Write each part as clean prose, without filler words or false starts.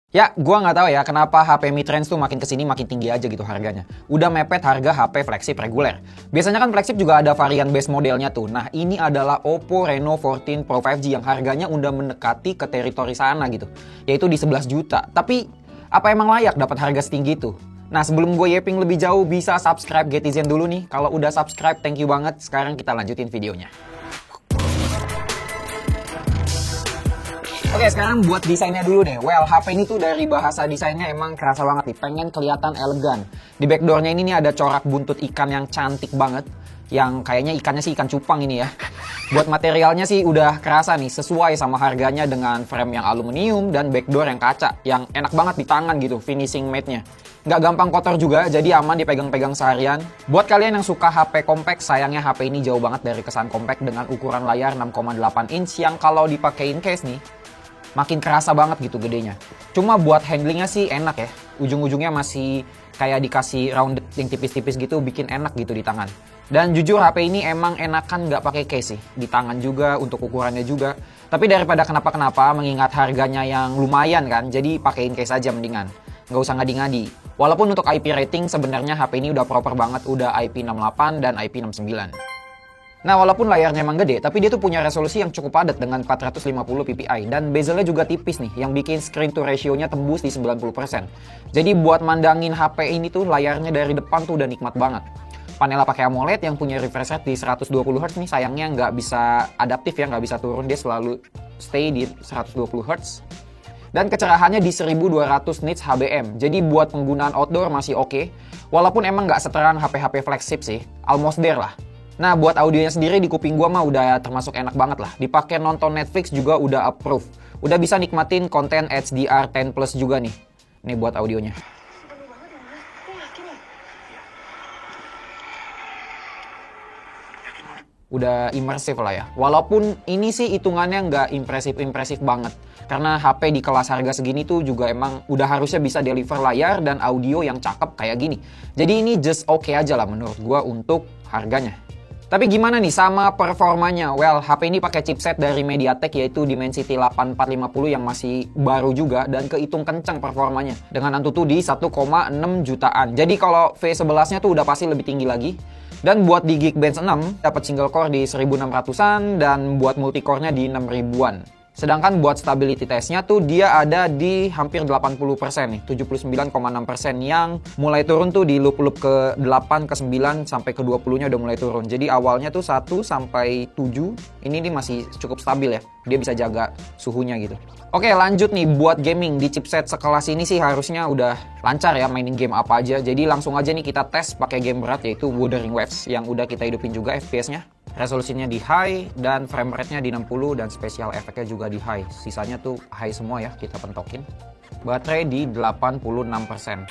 Ya, gua nggak tahu ya kenapa HP mid-range tuh makin kesini makin tinggi aja gitu harganya. Udah mepet harga HP flagship reguler. Biasanya kan flagship juga ada varian base modelnya tuh. Nah, ini adalah Oppo Reno 14 Pro 5G yang harganya udah mendekati ke teritori sana gitu. Yaitu di 11 juta. Tapi, apa emang layak dapat harga setinggi itu? Nah, sebelum gue yeping lebih jauh, bisa subscribe Getizen dulu nih. Kalau udah subscribe, thank you banget. Sekarang kita lanjutin videonya. Oke, sekarang buat desainnya dulu deh. Well, HP ini tuh dari bahasa desainnya emang kerasa banget nih. Pengen kelihatan elegan. Di backdoornya ini nih ada corak buntut ikan yang cantik banget. Yang kayaknya ikannya sih ikan cupang ini ya. Buat materialnya sih udah kerasa nih. Sesuai sama harganya dengan frame yang aluminium dan backdoor yang kaca. Yang enak banget di tangan gitu, finishing matte-nya. Nggak gampang kotor juga, jadi aman dipegang-pegang seharian. Buat kalian yang suka HP compact, sayangnya HP ini jauh banget dari kesan compact dengan ukuran layar 6,8 inch yang kalau dipakein case nih, makin kerasa banget gitu gedenya. Cuma buat handlingnya sih enak ya. Ujung-ujungnya masih kayak dikasih rounded yang tipis-tipis gitu, bikin enak gitu di tangan. Dan jujur HP ini emang enakan nggak pakai case sih. Di tangan juga, untuk ukurannya juga. Tapi daripada kenapa-kenapa, mengingat harganya yang lumayan kan, jadi pakein case aja mendingan. Nggak usah ngadi-ngadi. Walaupun untuk IP rating sebenarnya HP ini udah proper banget, udah IP68 dan IP69. Nah, walaupun layarnya emang gede, tapi dia tuh punya resolusi yang cukup padat dengan 450 ppi dan bezelnya juga tipis nih, yang bikin screen to ratio-nya tembus di 90%. Jadi buat mandangin HP ini tuh layarnya dari depan tuh udah nikmat banget. Panelnya pakai AMOLED yang punya refresh rate di 120Hz nih, sayangnya nggak bisa adaptif ya, nggak bisa turun, dia selalu stay di 120Hz. Dan kecerahannya di 1200 nits HBM, jadi buat penggunaan outdoor masih oke. Walaupun emang nggak seterang HP-HP flagship sih, almost there lah. Nah, buat audionya sendiri di kuping gua mah udah termasuk enak banget lah. Dipakai nonton Netflix juga udah approve. Udah bisa nikmatin konten HDR10 Plus juga nih. Nih buat audionya. Udah imersif lah ya. Walaupun ini sih hitungannya nggak impresif-impresif banget. Karena HP di kelas harga segini tuh juga emang udah harusnya bisa deliver layar dan audio yang cakep kayak gini. Jadi ini just oke aja lah menurut gua untuk harganya. Tapi gimana nih sama performanya? Well, HP ini pakai chipset dari MediaTek yaitu Dimensity 8450 yang masih baru juga dan kehitung kencang performanya. Dengan Antutu di 1,6 jutaan. Jadi kalau V11-nya tuh udah pasti lebih tinggi lagi. Dan buat di Geekbench 6 dapat single core di 1600-an dan buat multicore-nya di 6000-an. Sedangkan buat stability testnya tuh dia ada di hampir 80% nih, 79,6% yang mulai turun tuh di loop-loop ke 8, ke 9, sampai ke 20-nya udah mulai turun. Jadi awalnya tuh 1 sampai 7, ini masih cukup stabil ya, dia bisa jaga suhunya gitu. Oke, lanjut nih buat gaming di chipset sekelas ini sih harusnya udah lancar ya mainin game apa aja. Jadi langsung aja nih kita tes pakai game berat yaitu Wuthering Waves yang udah kita hidupin juga FPS-nya. Resolusinya di high dan frame rate-nya di 60 dan special effect-nya juga di high. Sisanya tuh high semua ya, kita pentokin. Baterai di 86%.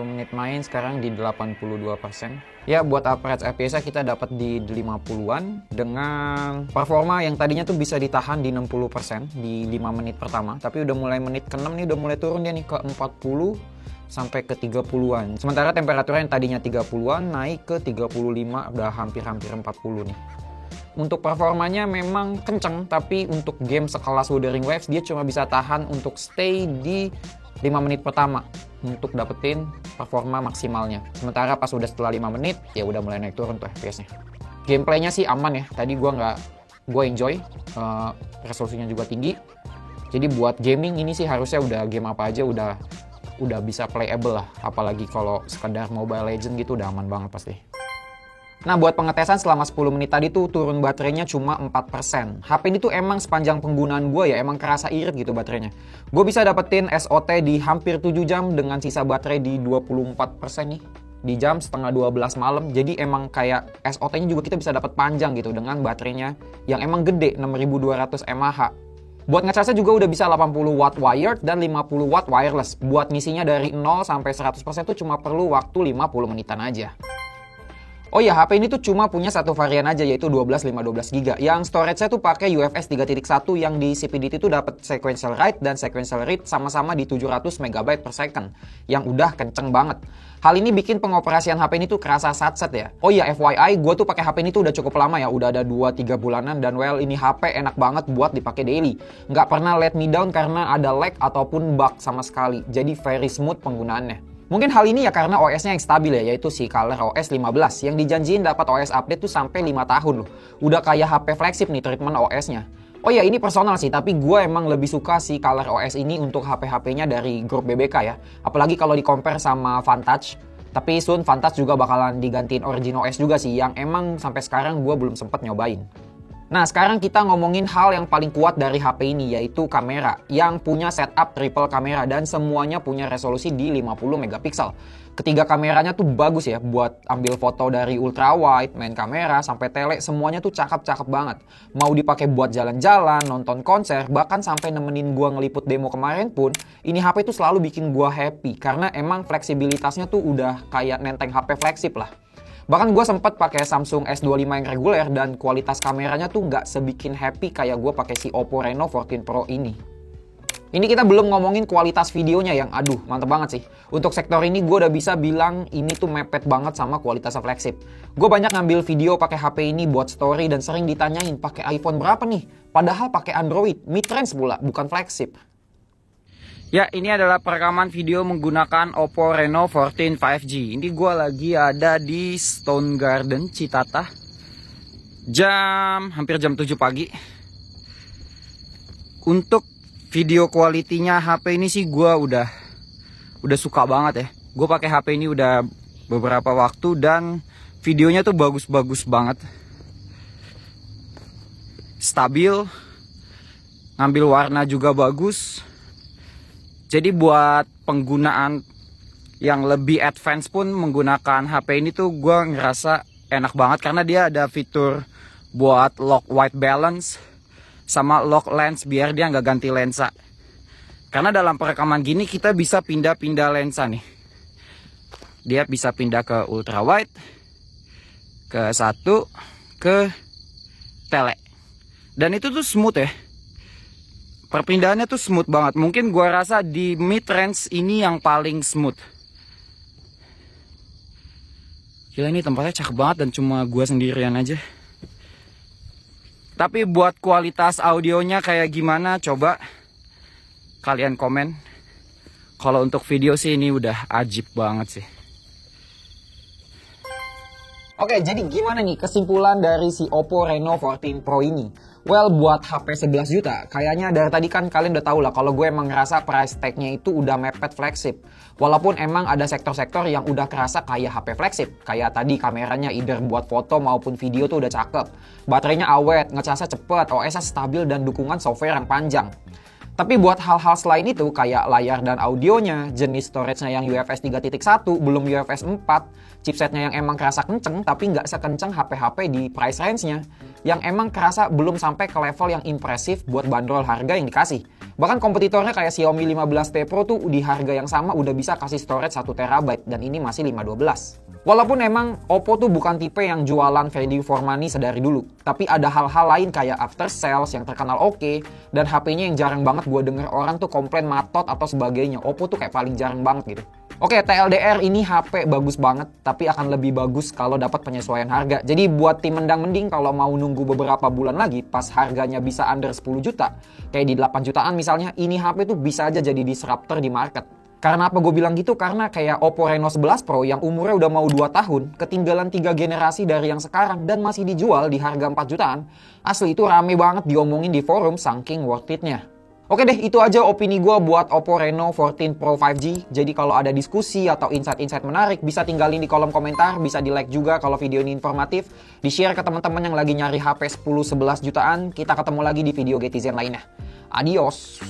Menit main sekarang di 82%. Ya, buat average FPS kita dapat di 50-an dengan performa yang tadinya tuh bisa ditahan di 60% di 5 menit pertama, tapi udah mulai menit ke-6 nih udah mulai turun dia nih ke 40 sampai ke 30-an. Sementara temperaturnya yang tadinya 30-an naik ke 35, udah hampir-hampir 40 nih. Untuk performanya memang kenceng, tapi untuk game sekelas Wuthering Waves dia cuma bisa tahan untuk stay di 5 menit pertama untuk dapetin performa maksimalnya. Sementara pas udah setelah 5 menit, ya udah mulai naik turun tuh FPS-nya. Gameplaynya sih aman ya. Tadi gue enjoy. Resolusinya juga tinggi. Jadi buat gaming ini sih harusnya udah game apa aja udah bisa playable lah. Apalagi kalau sekedar Mobile Legends gitu udah aman banget pasti. Nah, buat pengetesan selama 10 menit tadi tuh turun baterainya cuma 4%. HP ini tuh emang sepanjang penggunaan gue ya emang kerasa irit gitu baterainya. Gue bisa dapetin SOT di hampir 7 jam dengan sisa baterai di 24% nih. Di jam setengah 12 malam. Jadi emang kayak SOT-nya juga kita bisa dapat panjang gitu dengan baterainya yang emang gede 6200 mAh. Buat ngecasnya juga udah bisa 80 watt wired dan 50 watt wireless. Buat ngisinya dari 0 sampai 100% tuh cuma perlu waktu 50 menitan aja. Oh iya, HP ini tuh cuma punya satu varian aja, yaitu 12/512 GB. Yang storage-nya tuh pakai UFS 3.1 yang di CPDT tuh dapat sequential write dan sequential read sama-sama di 700 MB per second, yang udah kenceng banget. Hal ini bikin pengoperasian HP ini tuh kerasa satset ya. Oh iya, FYI, gue tuh pakai HP ini tuh udah cukup lama ya, udah ada 2-3 bulanan, dan well, ini HP enak banget buat dipakai daily. Nggak pernah let me down karena ada lag ataupun bug sama sekali, jadi very smooth penggunaannya. Mungkin hal ini ya karena OS-nya yang stabil ya, yaitu si ColorOS 15 yang dijanjiin dapat OS update tuh sampai 5 tahun loh. Udah kayak HP flagship nih treatment OS-nya. Oh ya, ini personal sih, tapi gue emang lebih suka si ColorOS ini untuk HP-HP-nya dari grup BBK ya. Apalagi kalau di-compare sama Vantage. Tapi soon Vantage juga bakalan digantiin Origin OS juga sih, yang emang sampai sekarang gue belum sempet nyobain. Nah, sekarang kita ngomongin hal yang paling kuat dari HP ini, yaitu kamera, yang punya setup triple kamera dan semuanya punya resolusi di 50 megapiksel. Ketiga kameranya tuh bagus ya, buat ambil foto dari ultra wide, main kamera, sampai tele, semuanya tuh cakep-cakep banget. Mau dipakai buat jalan-jalan, nonton konser, bahkan sampai nemenin gua ngeliput demo kemarin pun, ini HP tuh selalu bikin gua happy, karena emang fleksibilitasnya tuh udah kayak nenteng HP flagship lah. Bahkan gue sempet pakai Samsung S25 yang reguler dan kualitas kameranya tuh nggak sebikin happy kayak gue pakai si Oppo Reno 14 Pro ini. Ini kita belum ngomongin kualitas videonya yang aduh mantep banget sih. Untuk sektor ini gue udah bisa bilang ini tuh mepet banget sama kualitas flagship. Gue banyak ngambil video pakai HP ini buat story dan sering ditanyain pakai iPhone berapa nih? Padahal pakai Android, mid-range pula, bukan flagship. Ya, ini adalah perekaman video menggunakan Oppo Reno 14 5G. Ini gue lagi ada di Stone Garden, Citata. Hampir jam 7 pagi. Untuk video kualitinya HP ini sih gue udah suka banget ya. Gue pakai HP ini udah beberapa waktu dan videonya tuh bagus-bagus banget. Stabil. Ngambil warna juga bagus. Jadi buat penggunaan yang lebih advance pun menggunakan HP ini tuh gue ngerasa enak banget. Karena dia ada fitur buat lock white balance sama lock lens biar dia nggak ganti lensa. Karena dalam perekaman gini kita bisa pindah-pindah lensa nih. Dia bisa pindah ke ultra wide, ke 1, ke tele. Dan itu tuh smooth ya. Perpindahannya tuh smooth banget. Mungkin gua rasa di mid range ini yang paling smooth. Gila, ini tempatnya cakep banget dan cuma gua sendirian aja. Tapi buat kualitas audionya kayak gimana, coba kalian komen. Kalau untuk video sih ini udah ajib banget sih. Oke, jadi gimana nih kesimpulan dari si Oppo Reno 14 Pro ini? Well, buat HP 11 juta, kayaknya dari tadi kan kalian udah tahu lah kalau gue emang ngerasa price tag-nya itu udah mepet flagship. Walaupun emang ada sektor-sektor yang udah kerasa kayak HP flagship. Kayak tadi kameranya either buat foto maupun video tuh udah cakep. Baterainya awet, ngecasnya cepet, OS-nya stabil dan dukungan software yang panjang. Tapi buat hal-hal selain itu kayak layar dan audionya, jenis storage-nya yang UFS 3.1, belum UFS 4, chipsetnya yang emang kerasa kenceng tapi nggak sekenceng HP-HP di price range-nya, yang emang kerasa belum sampai ke level yang impresif buat bandrol harga yang dikasih. Bahkan kompetitornya kayak Xiaomi 15T Pro tuh di harga yang sama udah bisa kasih storage 1 TB dan ini masih 512. Walaupun emang Oppo tuh bukan tipe yang jualan value for money sedari dulu, tapi ada hal-hal lain kayak after sales yang terkenal oke, dan HP-nya yang jarang banget gue denger orang tuh komplain matot atau sebagainya. Oppo tuh kayak paling jarang banget gitu. Oke, TLDR ini HP bagus banget, tapi akan lebih bagus kalau dapat penyesuaian harga. Jadi buat tim mendang mending kalau mau nunggu beberapa bulan lagi pas harganya bisa under 10 juta, kayak di 8 jutaan misalnya, ini HP tuh bisa aja jadi disruptor di market. Karena apa gue bilang gitu? Karena kayak Oppo Reno 11 Pro yang umurnya udah mau 2 tahun, ketinggalan 3 generasi dari yang sekarang dan masih dijual di harga 4 jutaan. Asli itu rame banget diomongin di forum saking worth it-nya. Oke deh, itu aja opini gue buat Oppo Reno 14 Pro 5G. Jadi kalau ada diskusi atau insight-insight menarik, bisa tinggalin di kolom komentar, bisa di-like juga kalau video ini informatif, di-share ke teman-teman yang lagi nyari HP 10-11 jutaan. Kita ketemu lagi di video Getizen lainnya. Adios!